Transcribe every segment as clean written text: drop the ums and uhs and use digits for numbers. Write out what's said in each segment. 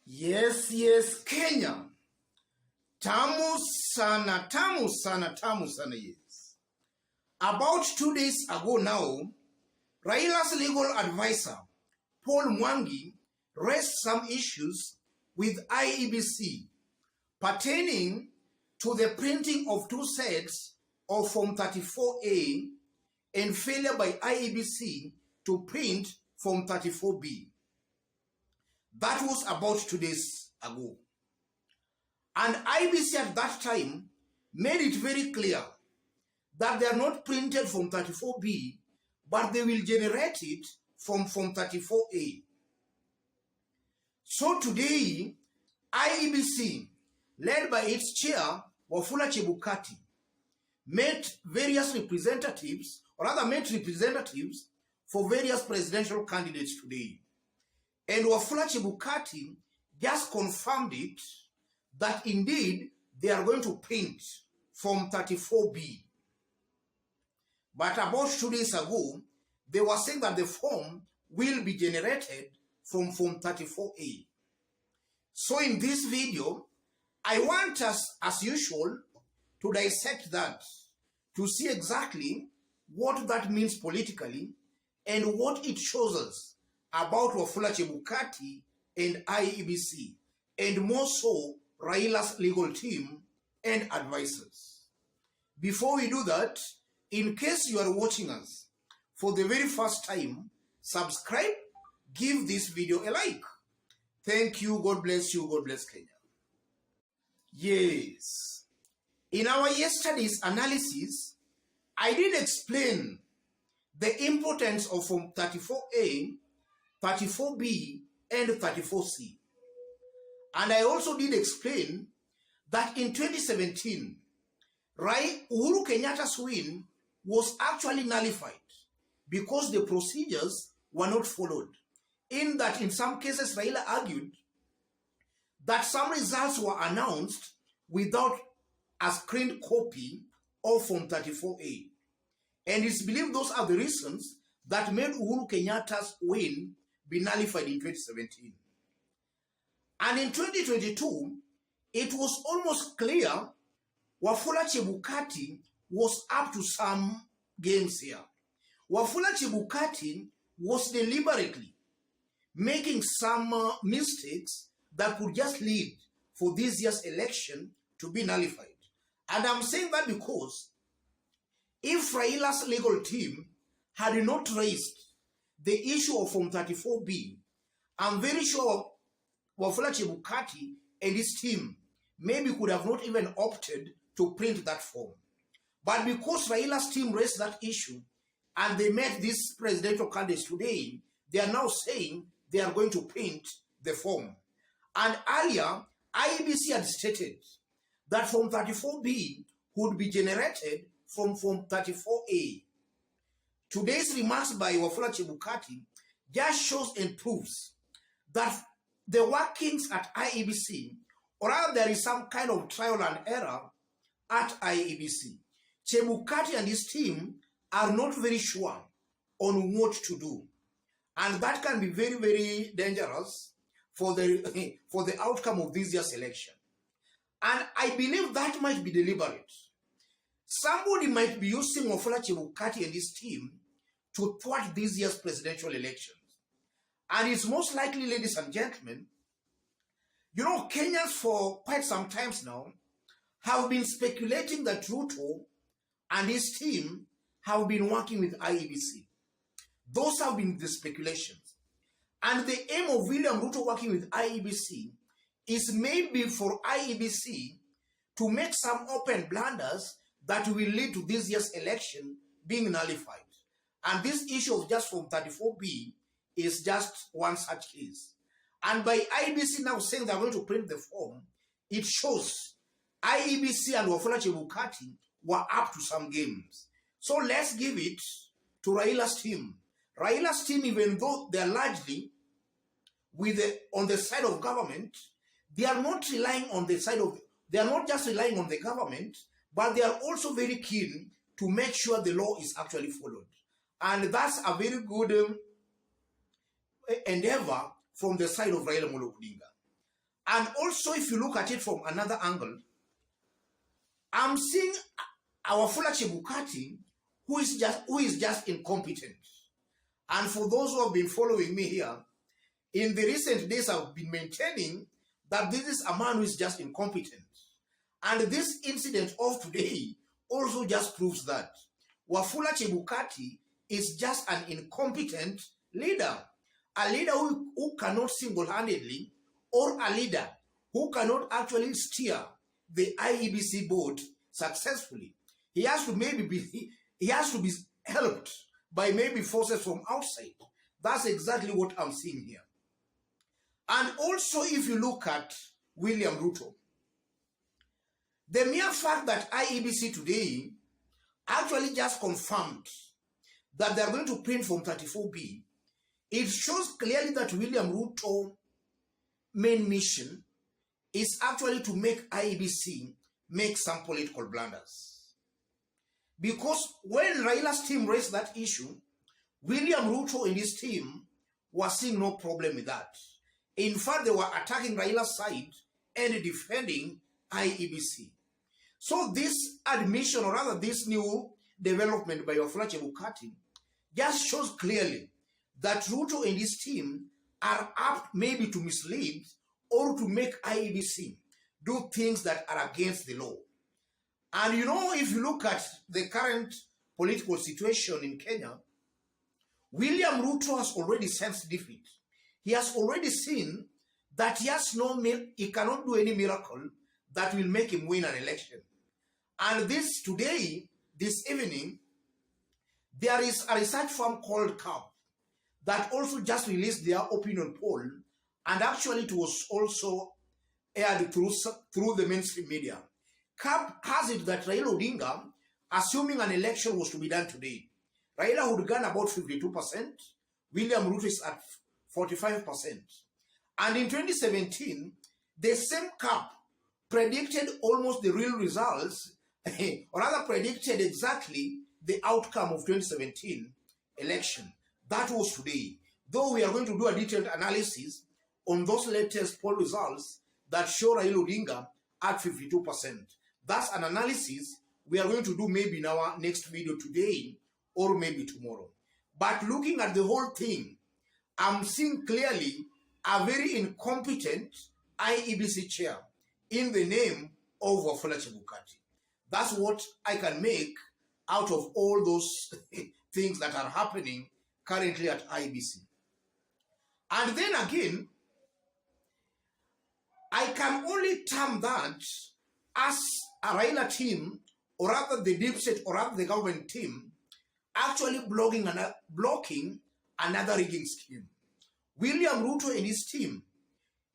Yes, Kenya. Tamu sana, yes. About 2 days ago now, Raila's legal advisor, Paul Mwangi, raised some issues with IEBC pertaining to the printing of 2 sets of Form 34A and failure by IEBC to print Form 34B. That was about 2 days ago. And IEBC at that time made it very clear that they are not printed from 34B, but they will generate it from 34A. So today, IEBC, led by its chair, Wafula Chebukati, met representatives for various presidential candidates today. And Wafula Chebukati just confirmed it that indeed they are going to print from 34B. But about 2 days ago, they were saying that the form will be generated from Form 34A. So in this video, I want us, as usual, to dissect that, to see exactly what that means politically and what it shows us about Wafula Chebukati and IEBC, and more so, Raila's legal team and advisors. Before we do that, in case you are watching us for the very first time, subscribe, give this video a like. Thank you, God bless you, God bless Kenya. Yes. In our yesterday's analysis, I did explain the importance of Form 34A, 34B, and 34C. And I also did explain that in 2017, Uhuru Kenyatta's win was actually nullified because the procedures were not followed. In that, in some cases, Raila argued that some results were announced without a screened copy of Form 34A. And it's believed those are the reasons that made Uhuru Kenyatta's win be nullified in 2017. And in 2022, it was almost clear Wafula Chebukati was up to some games here. Wafula Chebukati was deliberately making some mistakes that could just lead for this year's election to be nullified. And I'm saying that because if Raila's legal team had not raised the issue of Form 34B, I'm very sure Wafula Chebukati and his team maybe could have not even opted to print that form. But because Raila's team raised that issue and they met these presidential candidates today, they are now saying they are going to print the form. And earlier, IEBC had stated that Form 34B would be generated from Form 34A. Today's remarks by Wafula Chebukati just shows and proves that the workings at IEBC, or rather there is some kind of trial and error at IEBC. Chebukati and his team are not very sure on what to do. And that can be very, very dangerous for the outcome of this year's election. And I believe that might be deliberate. Somebody might be using Wafula Chebukati and his team to thwart this year's presidential elections. And it's most likely, ladies and gentlemen, you know, Kenyans for quite some times now have been speculating that Ruto and his team have been working with IEBC. Those have been the speculations. And the aim of William Ruto working with IEBC is maybe for IEBC to make some open blunders that will lead to this year's election being nullified. And this issue of just Form 34B is just one such case. And by IEBC now saying they're going to print the form, it shows IEBC and Wafula Chebukati were up to some games. So let's give it to Raila's team. Raila's team, even though they're largely on the side of government, they are not relying on the side of, they are not just relying on the government, but they are also very keen to make sure the law is actually followed. And that's a very good endeavor from the side of Raila Odinga. And also, if you look at it from another angle, I'm seeing our Wafula Chebukati, who is just incompetent. And for those who have been following me here, in the recent days, I've been maintaining that this is a man who is just incompetent. And this incident of today also just proves that Wafula Chebukati is just an incompetent leader. A leader who cannot single-handedly, or a leader who cannot actually steer the IEBC board successfully. He has to be helped by maybe forces from outside. That's exactly what I'm seeing here. And also, if you look at William Ruto, the mere fact that IEBC today actually just confirmed that they're going to print from 34B, it shows clearly that William Ruto's main mission is actually to make IEBC make some political blunders. Because when Raila's team raised that issue, William Ruto and his team were seeing no problem with that. In fact, they were attacking Raila's side and defending IEBC. So this admission, or rather this new development by Wafula Chebukati, just shows clearly that Ruto and his team are apt maybe to mislead or to make IEBC do things that are against the law. And you know, if you look at the current political situation in Kenya, William Ruto has already sensed defeat. He has already seen that he cannot do any miracle that will make him win an election. And this evening, there is a research firm called CAP that also just released their opinion poll, and actually it was also aired through the mainstream media. CAP has it that Raila Odinga, assuming an election was to be done today, Raila would gain about 52%, William Ruto is at 45%. And in 2017, the same CAP predicted almost the real results, or rather predicted exactly the outcome of 2017 election. That was today. Though we are going to do a detailed analysis on those latest poll results that show Raila Odinga at 52%. That's an analysis we are going to do maybe in our next video today or maybe tomorrow. But looking at the whole thing, I'm seeing clearly a very incompetent IEBC chair in the name of Wafula Chebukati. That's what I can make out of all those things that are happening currently at IEBC. And then again, I can only term that as a Raila team, or rather the deep state, or rather the government team, actually blocking another rigging scheme. William Ruto and his team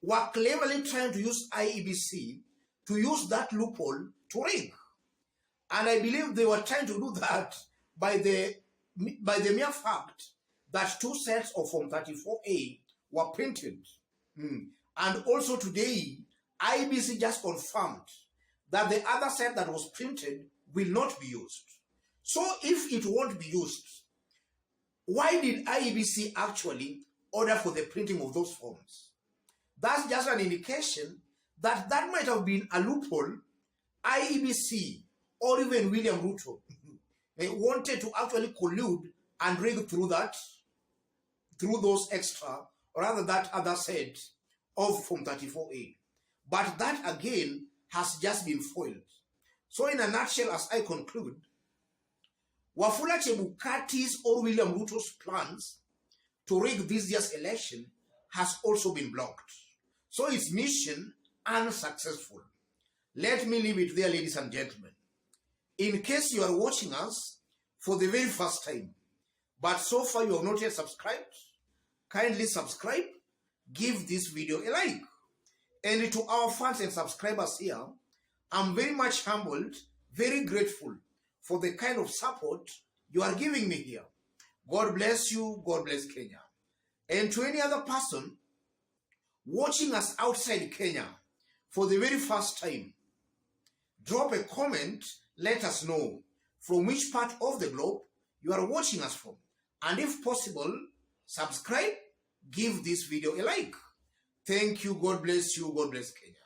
were cleverly trying to use IEBC to use that loophole to rig. And I believe they were trying to do that by the mere fact that two sets of Form 34A were printed. And also today, IEBC just confirmed that the other set that was printed will not be used. So if it won't be used, why did IEBC actually order for the printing of those forms? That's just an indication that that might have been a loophole IEBC or even William Ruto they wanted to actually collude and rig through those extra, or rather that other set of Form 34A. But that again has just been foiled. So in a nutshell, as I conclude, Wafula Chebukati's or William Ruto's plans to rig this year's election has also been blocked. So its mission unsuccessful. Let me leave it there, ladies and gentlemen. In case you are watching us for the very first time, but so far you have not yet subscribed, kindly subscribe, give this video a like. And to our fans and subscribers here, I'm very much humbled, very grateful for the kind of support you are giving me here. God bless you, God bless Kenya. And to any other person watching us outside Kenya for the very first time, drop a comment, let us know from which part of the globe you are watching us from. And if possible, subscribe, give this video a like. Thank you. God bless you. God bless Kenya.